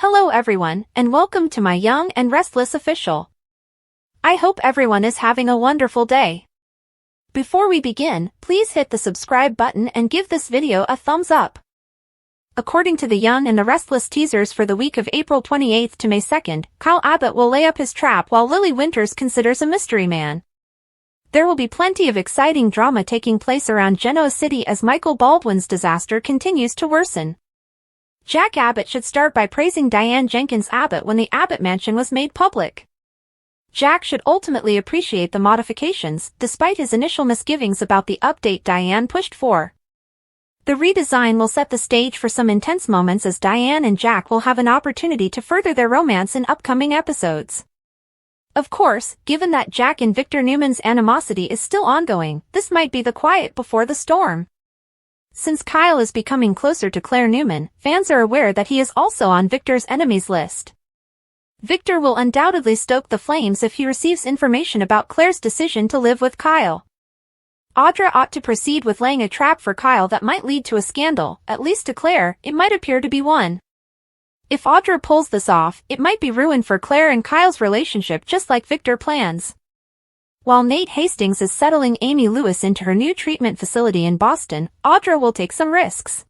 Hello everyone, and welcome to my Young and Restless official. I hope everyone is having a wonderful day. Before we begin, please hit the subscribe button and give this video a thumbs up. According to the Young and the Restless teasers for the week of April 28th to May 2nd, Kyle Abbott will lay up his trap while Lily Winters considers a mystery man. There will be plenty of exciting drama taking place around Genoa City as Michael Baldwin's disaster continues to worsen. Jack Abbott should start by praising Diane Jenkins Abbott when the Abbott mansion was made public. Jack should ultimately appreciate the modifications, despite his initial misgivings about the update Diane pushed for. The redesign will set the stage for some intense moments as Diane and Jack will have an opportunity to further their romance in upcoming episodes. Of course, given that Jack and Victor Newman's animosity is still ongoing, this might be the quiet before the storm. Since Kyle is becoming closer to Claire Newman, fans are aware that he is also on Victor's enemies list. Victor will undoubtedly stoke the flames if he receives information about Claire's decision to live with Kyle. Audra ought to proceed with laying a trap for Kyle that might lead to a scandal, at least to Claire, it might appear to be one. If Audra pulls this off, it might be ruin for Claire and Kyle's relationship just like Victor plans. While Nate Hastings is settling Amy Lewis into her new treatment facility in Boston, Audra will take some risks.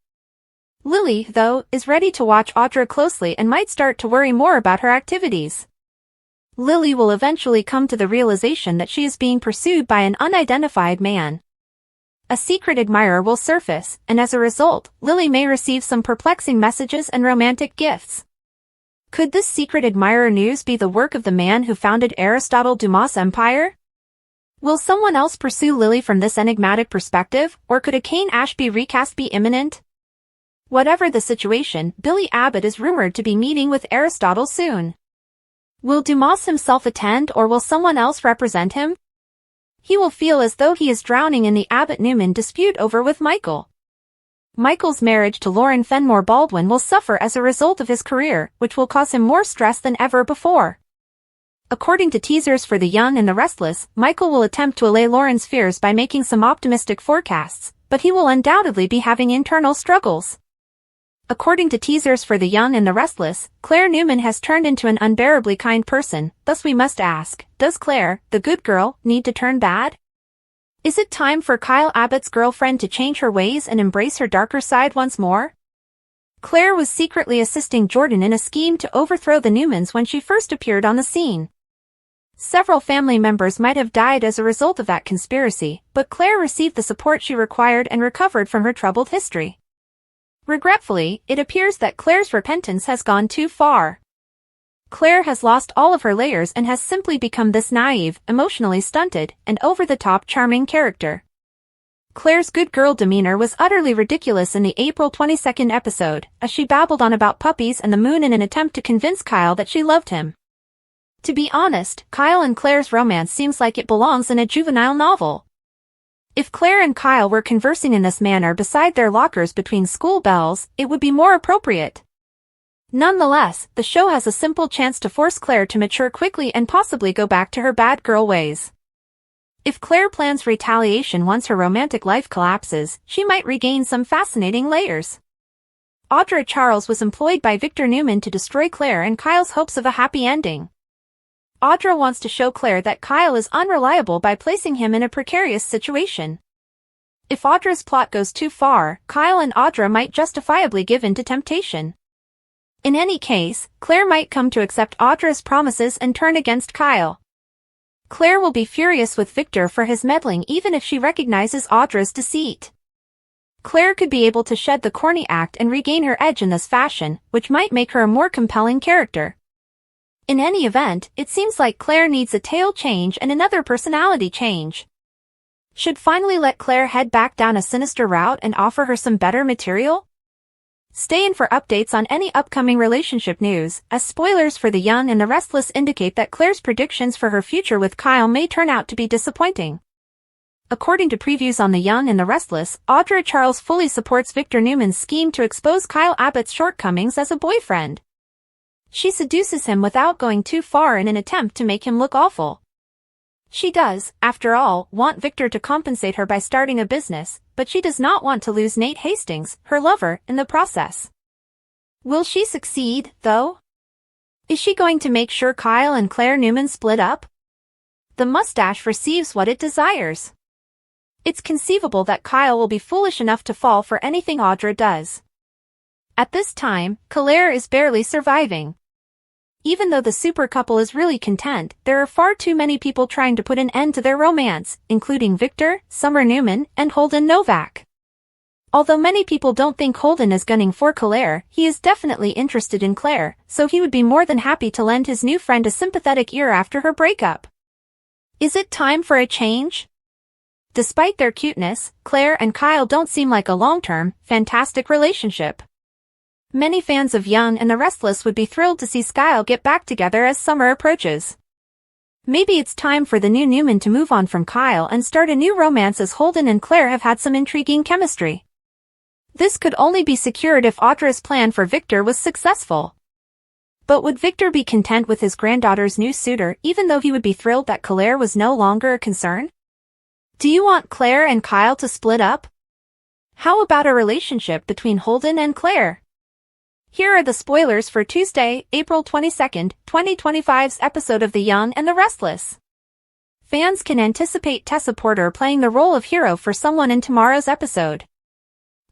Lily, though, is ready to watch Audra closely and might start to worry more about her activities. Lily will eventually come to the realization that she is being pursued by an unidentified man. A secret admirer will surface, and as a result, Lily may receive some perplexing messages and romantic gifts. Could this secret admirer news be the work of the man who founded Aristotle Dumas' empire? Will someone else pursue Lily from this enigmatic perspective, or could a Kane Ashby recast be imminent? Whatever the situation, Billy Abbott is rumored to be meeting with Aristotle soon. Will Dumas himself attend or will someone else represent him? He will feel as though he is drowning in the Abbott-Newman dispute over with Michael. Michael's marriage to Lauren Fenmore Baldwin will suffer as a result of his career, which will cause him more stress than ever before. According to teasers for The Young and the Restless, Michael will attempt to allay Lauren's fears by making some optimistic forecasts, but he will undoubtedly be having internal struggles. According to teasers for The Young and the Restless, Claire Newman has turned into an unbearably kind person, thus we must ask, does Claire, the good girl, need to turn bad? Is it time for Kyle Abbott's girlfriend to change her ways and embrace her darker side once more? Claire was secretly assisting Jordan in a scheme to overthrow the Newmans when she first appeared on the scene. Several family members might have died as a result of that conspiracy, but Claire received the support she required and recovered from her troubled history. Regretfully, it appears that Claire's repentance has gone too far. Claire has lost all of her layers and has simply become this naive, emotionally stunted, and over-the-top charming character. Claire's good girl demeanor was utterly ridiculous in the April 22nd episode, as she babbled on about puppies and the moon in an attempt to convince Kyle that she loved him. To be honest, Kyle and Claire's romance seems like it belongs in a juvenile novel. If Claire and Kyle were conversing in this manner beside their lockers between school bells, it would be more appropriate. Nonetheless, the show has a simple chance to force Claire to mature quickly and possibly go back to her bad girl ways. If Claire plans retaliation once her romantic life collapses, she might regain some fascinating layers. Audra Charles was employed by Victor Newman to destroy Claire and Kyle's hopes of a happy ending. Audra wants to show Claire that Kyle is unreliable by placing him in a precarious situation. If Audra's plot goes too far, Kyle and Audra might justifiably give in to temptation. In any case, Claire might come to accept Audra's promises and turn against Kyle. Claire will be furious with Victor for his meddling even if she recognizes Audra's deceit. Claire could be able to shed the corny act and regain her edge in this fashion, which might make her a more compelling character. In any event, it seems like Claire needs a tail change and another personality change. Should finally let Claire head back down a sinister route and offer her some better material? Stay in for updates on any upcoming relationship news, as spoilers for The Young and the Restless indicate that Claire's predictions for her future with Kyle may turn out to be disappointing. According to previews on The Young and the Restless, Audra Charles fully supports Victor Newman's scheme to expose Kyle Abbott's shortcomings as a boyfriend. She seduces him without going too far in an attempt to make him look awful. She does, after all, want Victor to compensate her by starting a business, but she does not want to lose Nate Hastings, her lover, in the process. Will she succeed, though? Is she going to make sure Kyle and Claire Newman split up? The mustache receives what it desires. It's conceivable that Kyle will be foolish enough to fall for anything Audra does. At this time, Claire is barely surviving. Even though the super couple is really content, there are far too many people trying to put an end to their romance, including Victor, Summer Newman, and Holden Novak. Although many people don't think Holden is gunning for Claire, he is definitely interested in Claire, so he would be more than happy to lend his new friend a sympathetic ear after her breakup. Is it time for a change? Despite their cuteness, Claire and Kyle don't seem like a long-term, fantastic relationship. Many fans of Young and the Restless would be thrilled to see Kyle get back together as summer approaches. Maybe it's time for the new Newman to move on from Kyle and start a new romance, as Holden and Claire have had some intriguing chemistry. This could only be secured if Audra's plan for Victor was successful. But would Victor be content with his granddaughter's new suitor, even though he would be thrilled that Claire was no longer a concern? Do you want Claire and Kyle to split up? How about a relationship between Holden and Claire? Here are the spoilers for Tuesday, April 22nd, 2025's episode of The Young and the Restless. Fans can anticipate Tessa Porter playing the role of hero for someone in tomorrow's episode.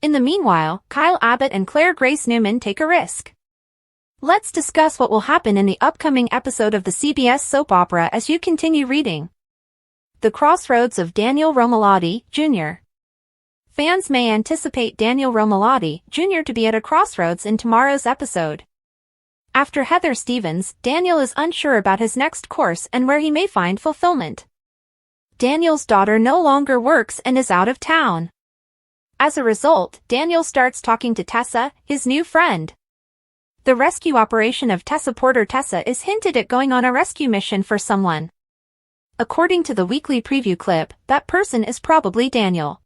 In the meanwhile, Kyle Abbott and Claire Grace Newman take a risk. Let's discuss what will happen in the upcoming episode of the CBS soap opera as you continue reading. The Crossroads of Daniel Romalotti, Jr. Fans may anticipate Daniel Romalotti, Jr. to be at a crossroads in tomorrow's episode. After Heather Stevens, Daniel is unsure about his next course and where he may find fulfillment. Daniel's daughter no longer works and is out of town. As a result, Daniel starts talking to Tessa, his new friend. The rescue operation of Tessa Porter. Tessa is hinted at going on a rescue mission for someone. According to the weekly preview clip, that person is probably Daniel.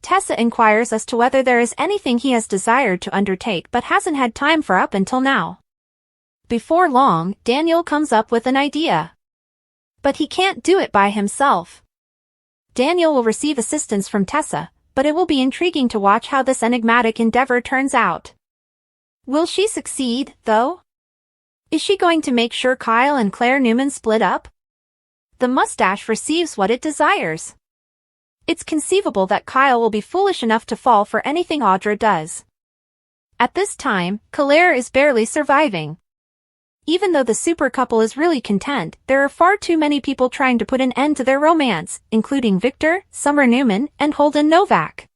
Tessa inquires as to whether there is anything he has desired to undertake but hasn't had time for up until now. Before long, Daniel comes up with an idea. But he can't do it by himself. Daniel will receive assistance from Tessa, but it will be intriguing to watch how this enigmatic endeavor turns out. Will she succeed, though? Is she going to make sure Kyle and Claire Newman split up? The mustache receives what it desires. It's conceivable that Kyle will be foolish enough to fall for anything Audra does. At this time, Claire is barely surviving. Even though the super couple is really content, there are far too many people trying to put an end to their romance, including Victor, Summer Newman, and Holden Novak.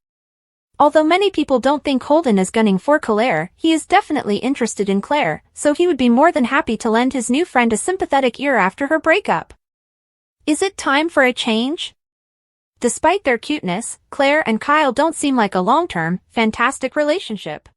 Although many people don't think Holden is gunning for Claire, he is definitely interested in Claire, so he would be more than happy to lend his new friend a sympathetic ear after her breakup. Is it time for a change? Despite their cuteness, Claire and Kyle don't seem like a long-term, fantastic relationship.